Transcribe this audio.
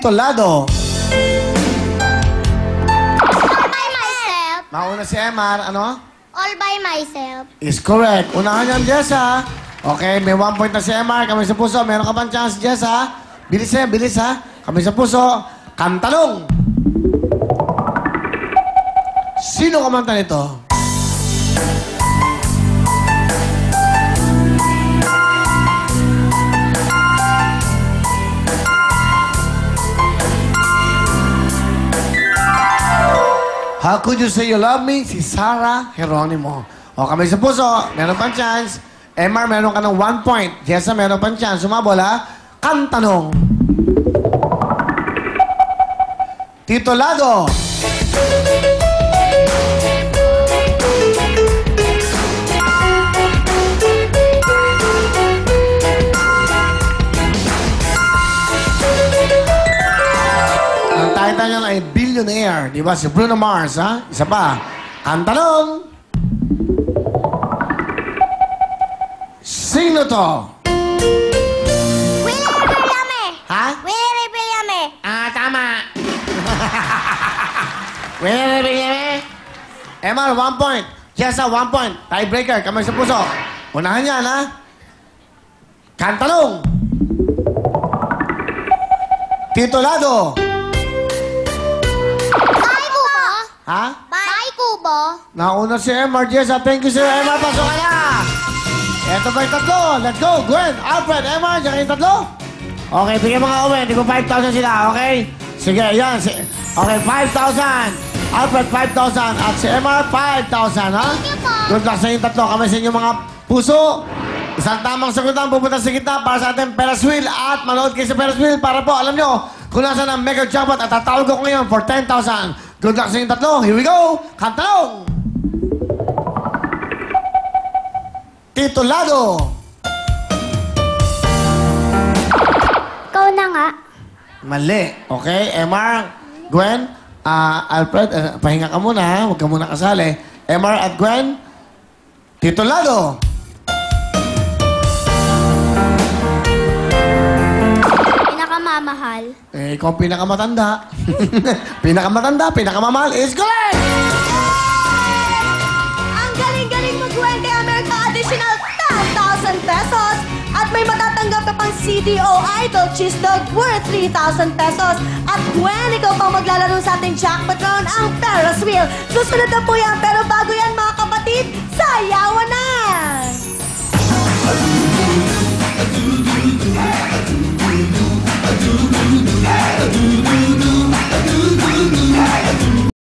Titulado. All by myself. Mauna si Emar, ano? All by myself. Is correct. Unahan niyan, Jess, ha? Okay, may 1 point na si Emar. Kami sa puso. Meron ka pang chance, Jess, ha? Bilis, bilis, ha? Kami sa puso. Kantanong! Sino kumanta nito? How could you say you love me? Si Sarah Geronimo. O, kami sa puso. Meron pang chance. Emar, meron ka ng 1 point. Jessa, meron pang chance. Sumabol, ha? Kantanong. Titulado. Ang title niya ay Billionaire. Di ba? Si Bruno Mars, ha? Isa pa. Kantanong. Sino to? Willie Rebeliame. Ha? Willie Rebeliame. Tama. Emar, 1 point. Jessa, 1 point. Tiebreaker, kamay sa puso. Unahan yan, ha? Kantanong. Titulado. Bay Kubo. Ha? Bay Kubo. Nauna si Emar, Jessa. Thank you, sir. Emar, pasok ka na. Eto ba yung tatlo? Let's go. Gwen, Alfred, Emar, dyan kayo tatlo. Okay, bigyan mga uwi. Hindi ko 5,000 sila, okay? Sige, yan. Okay, 5,000. Alfred, 5,000. At si Emar, 5,000, ha? Thank you po. Good luck sa inyong tatlo. Kami sa inyong mga puso. Isang tamang sagutan pupunta sa gitna para sa ating Ferris wheel. At manood kayo sa Ferris wheel para po, alam nyo, kung nasa ng mega jackpot at tatawag ko ngayon for 10,000. Good luck sa inyong tatlo. Here we go. Kantanong. Titulado. Ikaw na nga. Mali. Okay, Emar, Gwen, Alfred, pahinga ka muna, ha? Huwag ka muna kasali. Emar at Gwen, titulado. Pinakamamahal. Ikaw ang pinakamatanda. Pinakamatanda, pinakamamahal is correct! Ang galing-galing mo, Gwen, kaya meron ka additional 10,000 pesos. At may matatanggap ka pang CDO Idol Cheese Dog worth 3,000 pesos. At Gwen, ikaw pang maglalaro sa ating jackpot round, ang Ferris wheel. Susunod na po yan, pero bago yan, mga kapatid, sayawan na!